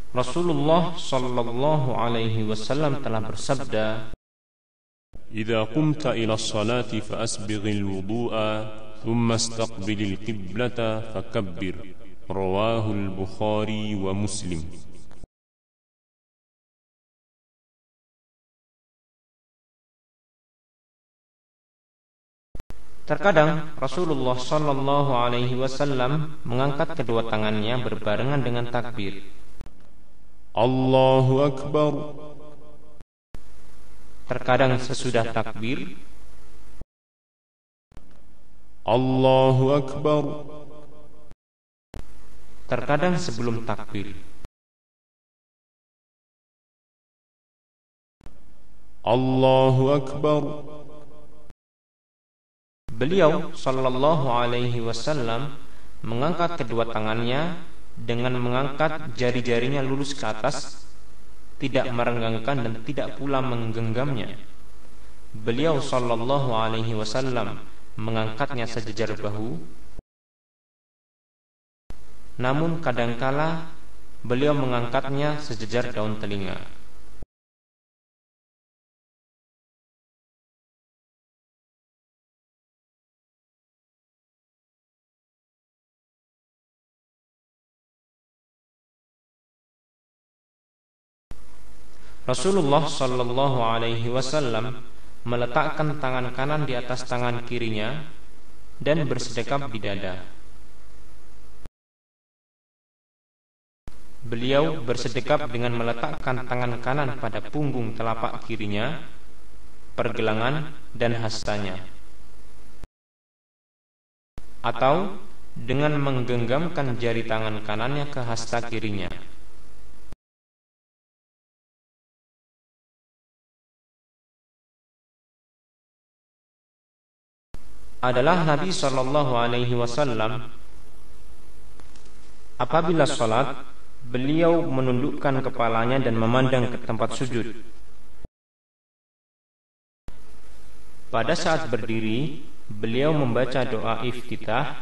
Rasulullah sallallahu alaihi wasallam telah bersabda, إذا قمت إلى الصلاة فأسبغ الوضوء ثم استقبل القبلة فكبر. رواه البخاري ومسلم. terkadang Rasulullah sallallahu alaihi wasallam mengangkat kedua tangannya berbarengan dengan takbir. Allahu Akbar. Terkadang sesudah takbir, Allahu Akbar. Terkadang sebelum takbir, Allahu Akbar. Beliau sallallahu alaihi wasallam mengangkat kedua tangannya dengan mengangkat jari-jarinya lurus ke atas, tidak merenggangkan dan tidak pula menggenggamnya. Beliau sallallahu alaihi wasallam mengangkatnya sejajar bahu, namun kadangkala beliau mengangkatnya sejajar daun telinga. Rasulullah sallallahu alaihi wasallam meletakkan tangan kanan di atas tangan kirinya dan bersedekap di dada. Beliau bersedekap dengan meletakkan tangan kanan pada punggung telapak kirinya, pergelangan dan hastanya, atau dengan menggenggamkan jari tangan kanannya ke hasta kirinya. Adalah Nabi sallallahu alaihi wasallam apabila salat, beliau menundukkan kepalanya dan memandang ke tempat sujud. Pada saat berdiri, beliau membaca doa iftitah,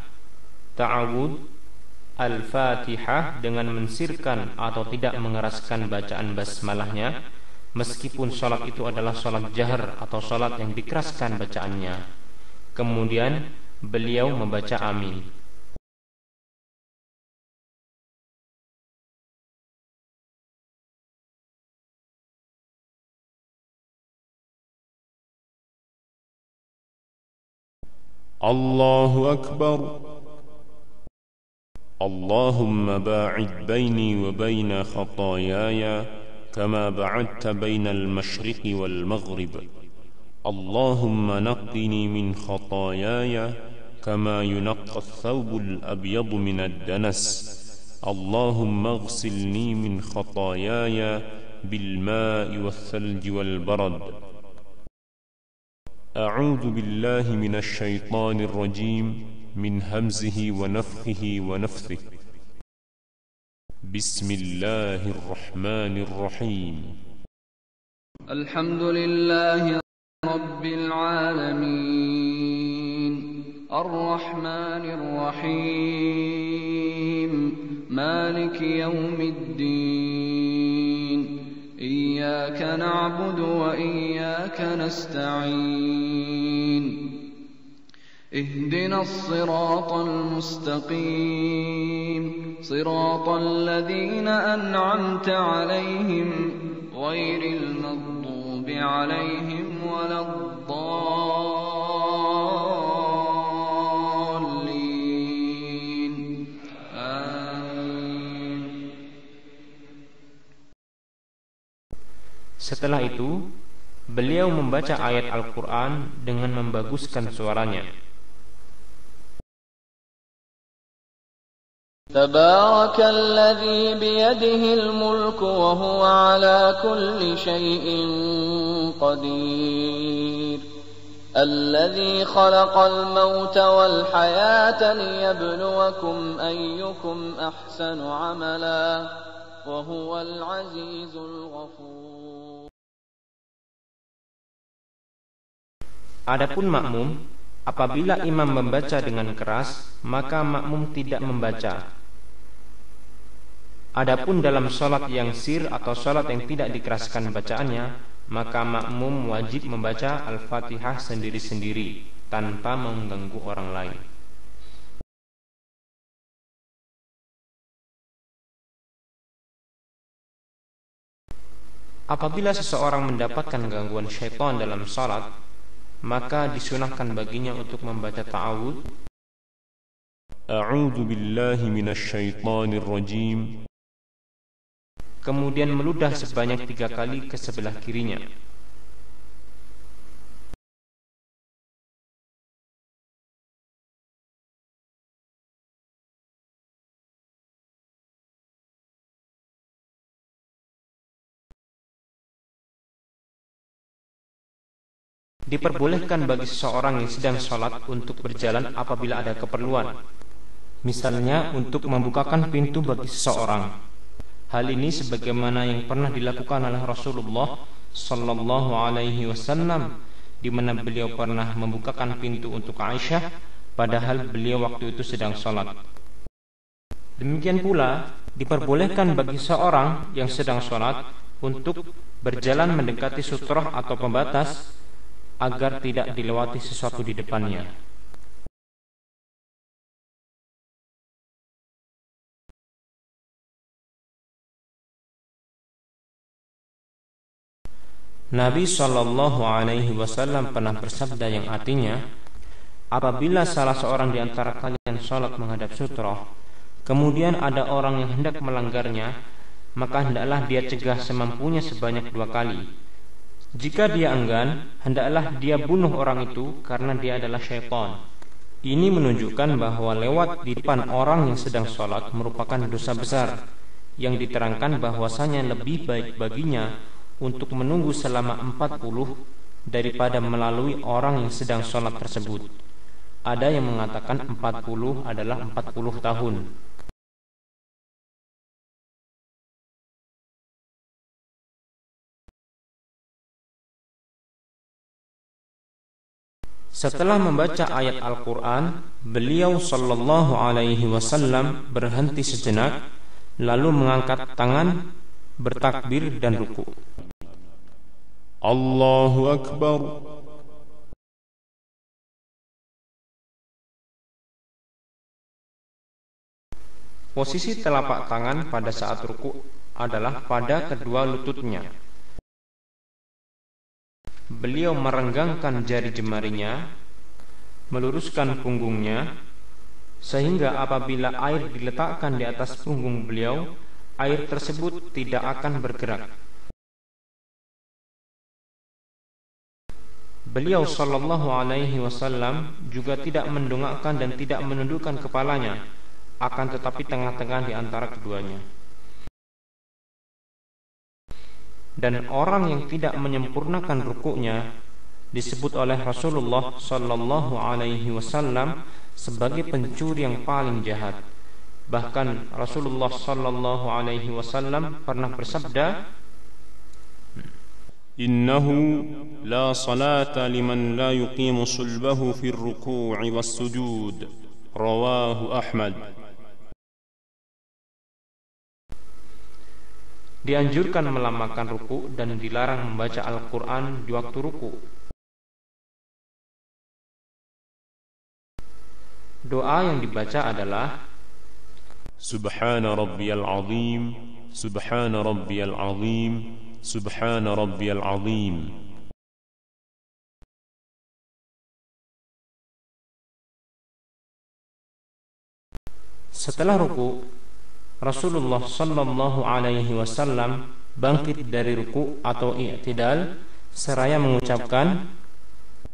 ta'awud, al-fatihah dengan mensirkan atau tidak mengeraskan bacaan basmalahnya, meskipun salat itu adalah salat jahar atau salat yang dikeraskan bacaannya. Kemudian beliau membaca amin. Allahu Akbar. Allahumma ba'id baini wa baina khataayaya kama ba'adta baina al-mashriqi wal-maghrib. اللهم نقني من خطاياي كما ينقى الثوب الأبيض من الدنس. اللهم اغسلني من خطاياي بالماء والثلج والبرد. أعوذ بالله من الشيطان الرجيم من همزه ونفخه ونفثه. بسم الله الرحمن الرحيم. الحمد لله رب العالمين الرحمن الرحيم مالك يوم الدين إياك نعبد وإياك نستعين اهدنا الصراط المستقيم صراط الذين أنعمت عليهم غير المغضوب عليهم ولا الضالين آمين. Setelah itu, beliau membaca ayat Al-Quran dengan membaguskan suaranya. تبارك الذي بيده الملك وهو على كل شيء قدير الذي خلق الموت والحياة ليبلوكم أيكم أحسن عملا وهو العزيز الغفور. Adapun makmum, apabila imam membaca dengan keras, maka makmum tidak membaca. Adapun dalam sholat yang sir atau sholat yang tidak dikeraskan bacaannya, maka makmum wajib membaca Al-Fatihah sendiri-sendiri tanpa mengganggu orang lain. Apabila seseorang mendapatkan gangguan syaitan dalam sholat, maka disunahkan baginya untuk membaca ta'awudz, أعوذ بالله من الشيطان الرجيم. kemudian meludah sebanyak 3 kali ke sebelah kirinya. Diperbolehkan bagi seseorang yang sedang sholat untuk berjalan apabila ada keperluan, misalnya untuk membukakan pintu bagi seseorang. Hal ini sebagaimana yang pernah dilakukan oleh Rasulullah sallallahu alaihi wasallam, di mana beliau pernah membukakan pintu untuk Aisyah padahal beliau waktu itu sedang sholat. Demikian pula diperbolehkan bagi seorang yang sedang sholat untuk berjalan mendekati sutrah atau pembatas agar tidak dilewati sesuatu di depannya. Nabi sallallahu alaihi wasallam pernah bersabda yang artinya, apabila salah seorang di antara kalian sholat menghadap sutrah, kemudian ada orang yang hendak melanggarnya, maka hendaklah dia cegah semampunya sebanyak 2 kali. Jika dia enggan, hendaklah dia bunuh orang itu karena dia adalah syaitan. Ini menunjukkan bahwa lewat di depan orang yang sedang sholat merupakan dosa besar, yang diterangkan bahwasanya lebih baik baginya untuk menunggu selama 40 daripada melalui orang yang sedang sholat tersebut. Ada yang mengatakan 40 adalah 40 tahun. Setelah membaca ayat Al-Quran, beliau sallallahu alaihi wasallam berhenti sejenak, lalu mengangkat tangan, bertakbir dan ruku. Allahu Akbar. Posisi telapak tangan pada saat ruku adalah pada kedua lututnya. Beliau merenggangkan jari jemarinya, meluruskan punggungnya, sehingga apabila air diletakkan di atas punggung beliau, air tersebut tidak akan bergerak. Beliau sallallahu alaihi wasallam juga tidak mendongakkan dan tidak menundukkan kepalanya, akan tetapi tengah-tengah di antara keduanya. Dan orang yang tidak menyempurnakan rukuknya disebut oleh Rasulullah sallallahu alaihi wasallam sebagai pencuri yang paling jahat. Bahkan Rasulullah sallallahu alaihi wasallam pernah bersabda, Innahu la salata liman la yuqimu sulbahu fi ar-ruku' was-sujud. Rawahu Ahmad. dianjurkan melamakan ruku dan dilarang membaca Al-Quran di waktu ruku. Doa yang dibaca adalah Subhana rabbiyal azim, Subhana rabbiyal azim, Subhana rabbiyal azim. Setelah ruku, Rasulullah sallallahu alaihi wasallam bangkit dari ruku atau i'tidal seraya mengucapkan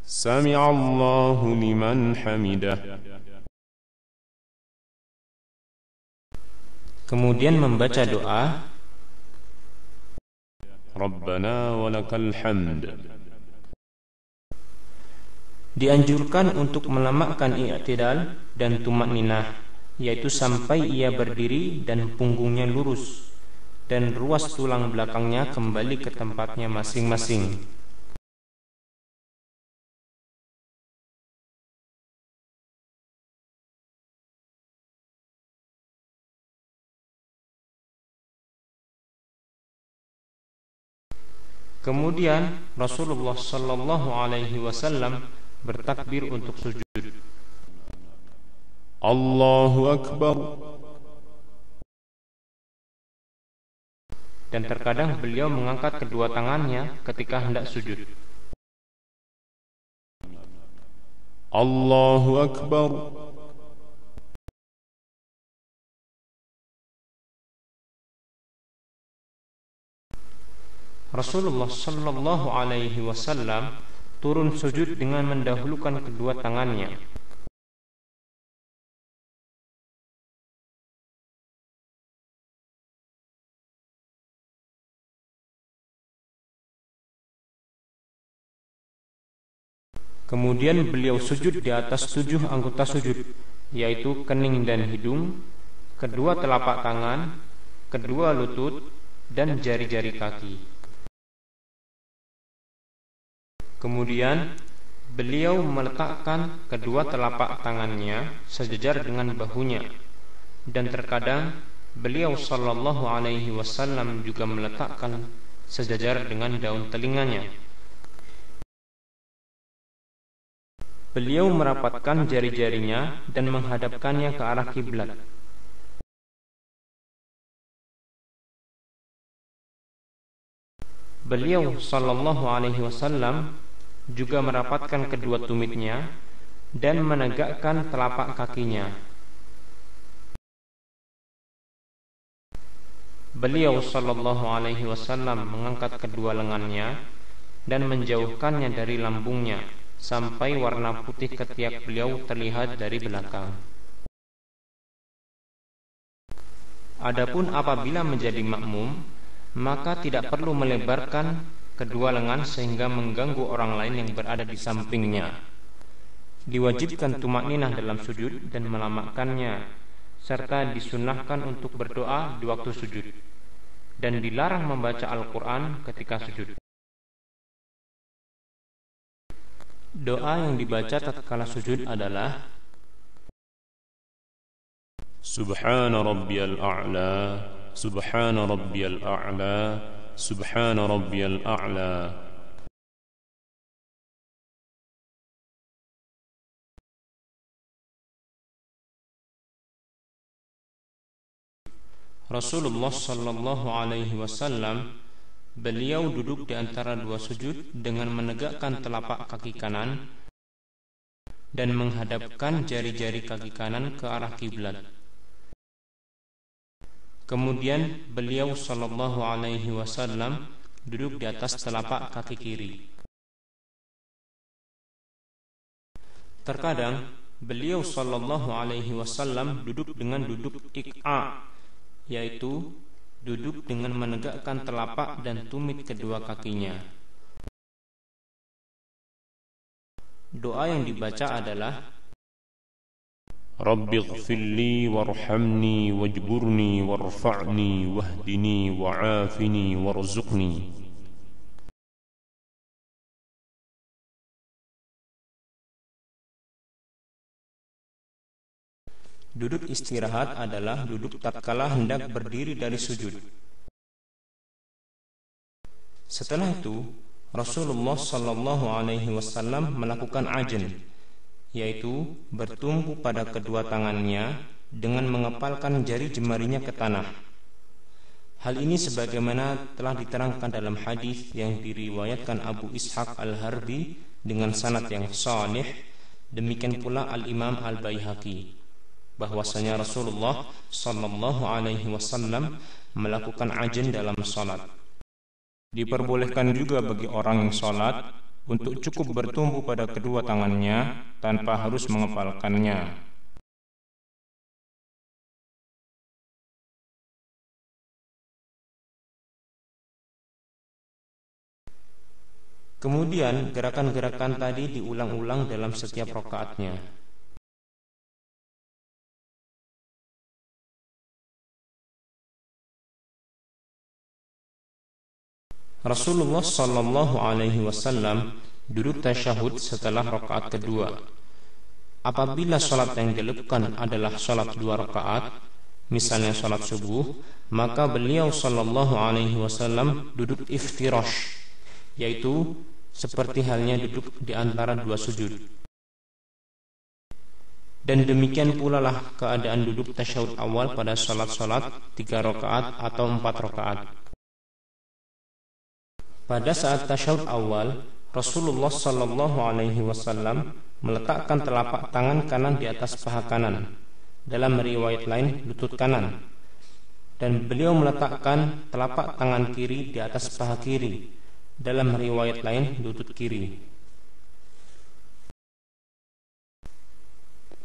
Sami'allahu liman hamidah. Kemudian membaca doa Rabbana walakal hamd. Dianjurkan untuk melamakkan i'tidal dan tumakninah, yaitu sampai ia berdiri dan punggungnya lurus dan ruas tulang belakangnya kembali ke tempatnya masing-masing. Kemudian Rasulullah sallallahu alaihi wasallam bertakbir untuk sujud. Allahu Akbar. Dan terkadang beliau mengangkat kedua tangannya ketika hendak sujud. Allahu Akbar. Rasulullah sallallahu alaihi wasallam turun sujud dengan mendahulukan kedua tangannya. Kemudian beliau sujud di atas 7 anggota sujud, yaitu kening dan hidung, kedua telapak tangan, kedua lutut, dan jari-jari kaki. Kemudian beliau meletakkan kedua telapak tangannya sejajar dengan bahunya, dan terkadang beliau sallallahu alaihi wasallam juga meletakkan sejajar dengan daun telinganya. Beliau merapatkan jari-jarinya dan menghadapkannya ke arah kiblat. Beliau sallallahu alaihi wasallam juga merapatkan kedua tumitnya dan menegakkan telapak kakinya. Beliau sallallahu alaihi wasallam mengangkat kedua lengannya dan menjauhkannya dari lambungnya sampai warna putih ketiak beliau terlihat dari belakang. Adapun apabila menjadi makmum, maka tidak perlu melebarkan kedua lengan sehingga mengganggu orang lain yang berada di sampingnya. Diwajibkan tumakninah dalam sujud dan melamakannya, serta disunahkan untuk berdoa di waktu sujud, dan dilarang membaca Al-Quran ketika sujud. Doa yang dibaca tatkala sujud adalah Subhana rabbiyal a'la, Subhana rabbiyal a'la, Subhana rabbiyal a'la. Rasulullah sallallahu alaihi wasallam beliau duduk di antara dua sujud dengan menegakkan telapak kaki kanan dan menghadapkan jari-jari kaki kanan ke arah kiblat. Kemudian beliau sallallahu alaihi wasallam duduk di atas telapak kaki kiri. Terkadang beliau sallallahu alaihi wasallam duduk dengan duduk iq'a, yaitu duduk dengan menegakkan telapak dan tumit kedua kakinya. Doa yang dibaca adalah Rabbi ighfirli warhamni wajburni warfa'ni wahdini wa'afini warzuqni. Duduk istirahat adalah duduk tatkala hendak berdiri dari sujud. Setelah itu, Rasulullah sallallahu alaihi wasallam melakukan ajn, yaitu bertumpu pada kedua tangannya dengan mengepalkan jari jemarinya ke tanah. Hal ini sebagaimana telah diterangkan dalam hadis yang diriwayatkan Abu Ishaq Al-Harbi dengan sanad yang sahih, demikian pula Al-Imam Al-Baihaqi, bahwasanya Rasulullah sallallahu alaihi wasallam melakukan ajn dalam salat. Diperbolehkan juga bagi orang yang salat untuk cukup bertumpu pada kedua tangannya tanpa harus mengepalkannya. Kemudian gerakan-gerakan tadi diulang-ulang dalam setiap rakaatnya. Rasulullah sallallahu alaihi wasallam duduk tasyahud setelah rakaat kedua. Apabila salat yang dilakukan adalah salat 2 rakaat, misalnya salat subuh, maka beliau sallallahu alaihi wasallam duduk iftirash, yaitu seperti halnya duduk di antara dua sujud. Dan demikian pula lah keadaan duduk tasyahud awal pada salat-salat 3 rakaat atau 4 rakaat. Pada saat tasyahud awal, Rasulullah sallallahu alaihi wasallam meletakkan telapak tangan kanan di atas paha kanan, dalam riwayat lain lutut kanan, dan beliau meletakkan telapak tangan kiri di atas paha kiri, dalam riwayat lain lutut kiri.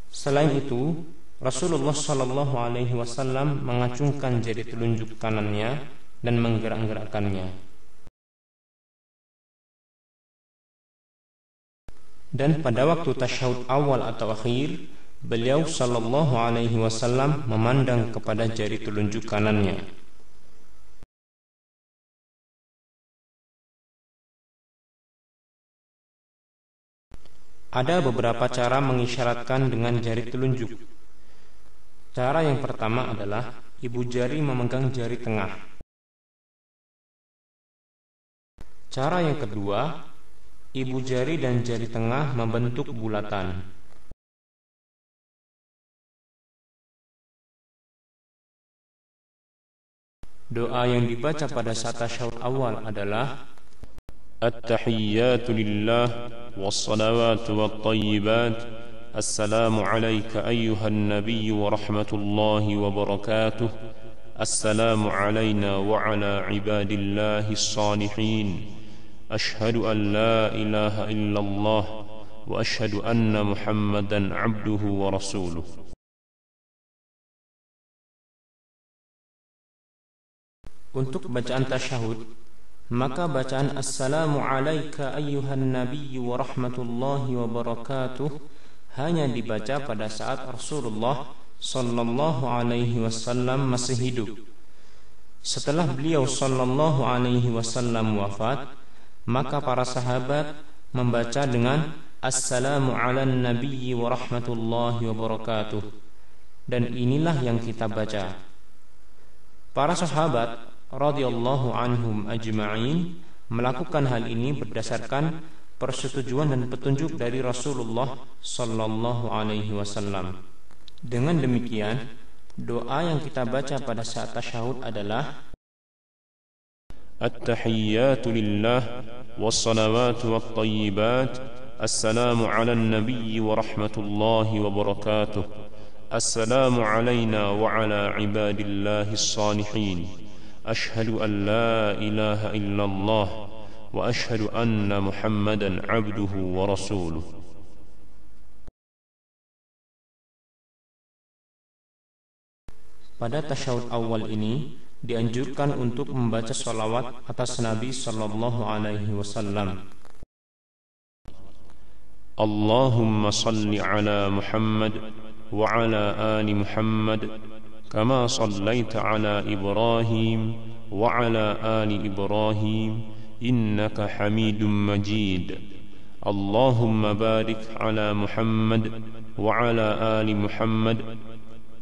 Selain itu, Rasulullah sallallahu alaihi wasallam mengacungkan jari telunjuk kanannya dan menggerak-gerakkannya. Dan pada waktu tasyahud awal atau akhir, beliau sallallahu alaihi wasallam memandang kepada jari telunjuk kanannya. Ada beberapa cara mengisyaratkan dengan jari telunjuk. Cara yang pertama adalah ibu jari memegang jari tengah. Cara yang kedua, ibu jari dan jari tengah membentuk bulatan. Doa yang dibaca pada saat tasyahud awal adalah التحيات لله والصلوات والطيبات السلام عليك أيها النبي ورحمة الله وبركاته السلام علينا وعلى عباد الله الصالحين أشهد أن لا إله إلا الله وأشهد أن محمدا عبده ورسوله. Untuk bacaan tasyahud, maka bacaan Assalamu alayka ayyuhan nabiyyu wa rahmatullahi wa barakatuh hanya dibaca pada saat Rasulullah sallallahu alaihi wasallam masih hidup. Setelah beliau sallallahu alaihi wasallam wafat, maka para sahabat membaca dengan Assalamu ala nabiyyi wa rahmatullahi wa barakatuh, dan inilah yang kita baca. Para sahabat radhiyallahu anhum ajma'in melakukan hal ini berdasarkan persetujuan dan petunjuk dari Rasulullah sallallahu alaihi wasallam. Dengan demikian, doa yang kita baca pada saat tasyahud adalah At-tahiyyatu lillah was-salawatu wat-tayyibat assalamu 'alan nabiyyi wa rahmatullahi wa barakatuh assalamu 'alaina wa 'ala 'ibadillahis shalihin أشهد أن لا إله إلا الله وأشهد أن محمدا عبده ورسوله. Pada tasyahud awal ini dianjurkan untuk membaca salawat atas Nabi sallallahu alaihi wasallam. Allahumma salli ala Muhammad wa ala ali Muhammad كما صليت على إبراهيم وعلى آل إبراهيم إنك حميد مجيد اللهم بارك على محمد وعلى آل محمد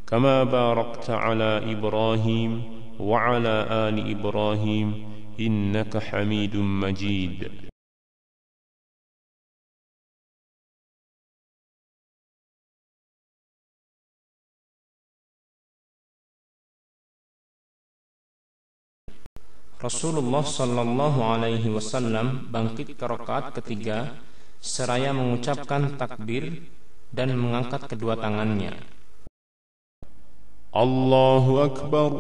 كما باركت على إبراهيم وعلى آل إبراهيم إنك حميد مجيد. Rasulullah sallallahu alaihi wasallam bangkit ke rakaat ketiga seraya mengucapkan takbir dan mengangkat kedua tangannya. Allahu Akbar.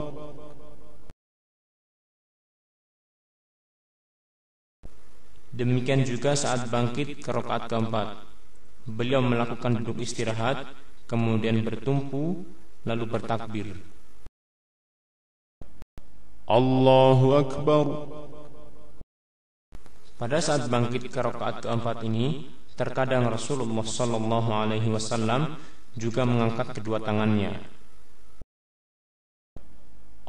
Demikian juga saat bangkit ke rakaat keempat, beliau melakukan duduk istirahat, kemudian bertumpu, lalu bertakbir. Allahu Akbar. Pada saat bangkit ke rakaat keempat ini, terkadang Rasulullah sallallahu alaihi wasallam juga mengangkat kedua tangannya.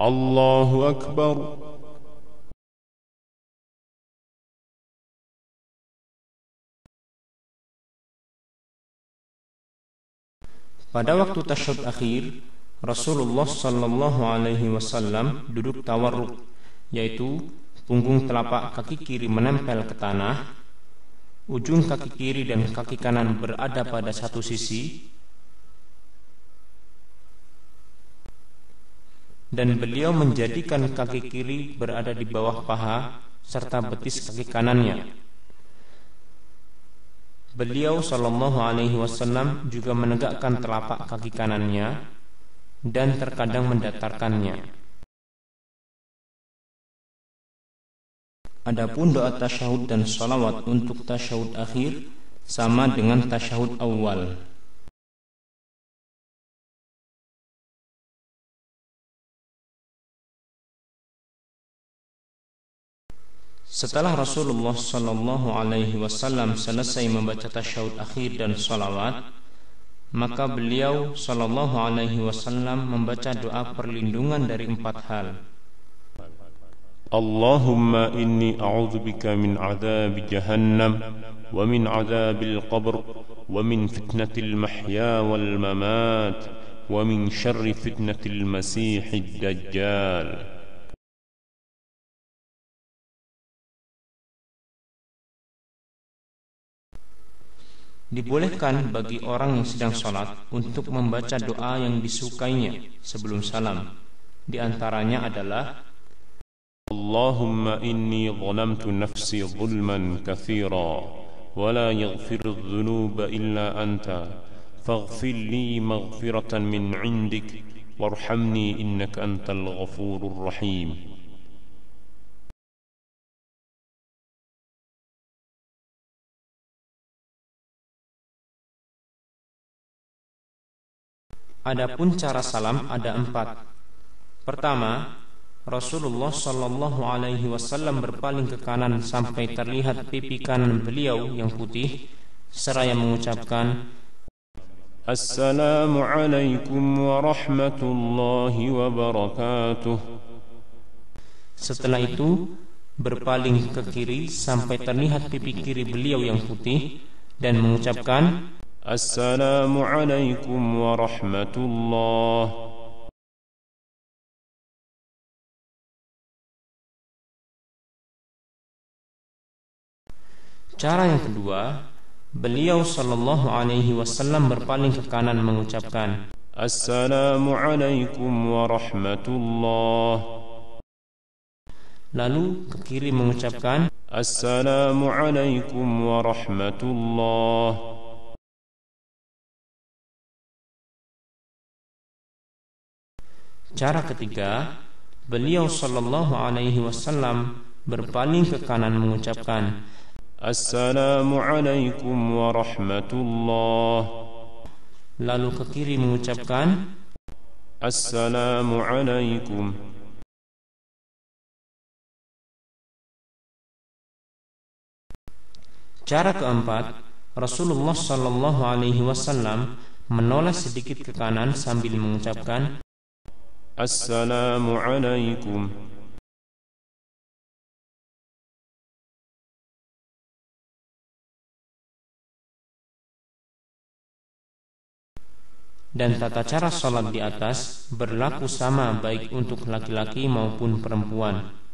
Allahu Akbar. Pada waktu tasyahud akhir, Rasulullah sallallahu alaihi wasallam duduk tawarruk, yaitu punggung telapak kaki kiri menempel ke tanah, ujung kaki kiri dan kaki kanan berada pada satu sisi, dan beliau menjadikan kaki kiri berada di bawah paha serta betis kaki kanannya. Beliau sallallahu alaihi wasallam juga menegakkan telapak kaki kanannya dan terkadang mendatarkannya. Adapun doa tasyahud dan salawat untuk tasyahud akhir sama dengan tasyahud awal. Setelah Rasulullah sallallahu alaihi wasallam selesai membaca tasyahud akhir dan salawat, maka beliau sallallahu alaihi wasallam membaca doa perlindungan dari 4 hal. Allahumma inni a'udzu bika min 'adzabi jahannam wa min 'adzabil qabr wa min fitnatil mahya wal mamat wa min syarri fitnatil masiihid dajjal. Dibolehkan bagi orang yang sedang sholat untuk membaca doa yang disukainya sebelum salam. Di antaranya adalah Allahumma inni zalamtu nafsi zulman katsira wa la yaghfiru adh-dhunuba illa anta faghfir li maghfiratan min 'indik warhamni innaka antal ghafurur rahim. Adapun cara salam ada 4. Pertama, Rasulullah sallallahu alaihi wasallam berpaling ke kanan sampai terlihat pipi kanan beliau yang putih seraya mengucapkan Assalamualaikum warahmatullahi wabarakatuh. Setelah itu berpaling ke kiri sampai terlihat pipi kiri beliau yang putih dan mengucapkan Assalamualaikum warahmatullahi. Cara yang kedua, beliau sallallahu alaihi wasallam berpaling ke kanan mengucapkan Assalamualaikum warahmatullahi. Lalu ke kiri mengucapkan Assalamualaikum warahmatullahi. Cara ketiga, beliau sallallahu alaihi wasallam berpaling ke kanan mengucapkan Assalamualaikum warahmatullahi. Lalu ke kiri mengucapkan Assalamualaikum. Cara keempat, Rasulullah sallallahu alaihi wasallam menoleh sedikit ke kanan sambil mengucapkan Assalamualaikum. Dan tata cara sholat di atas berlaku sama baik untuk laki-laki maupun perempuan.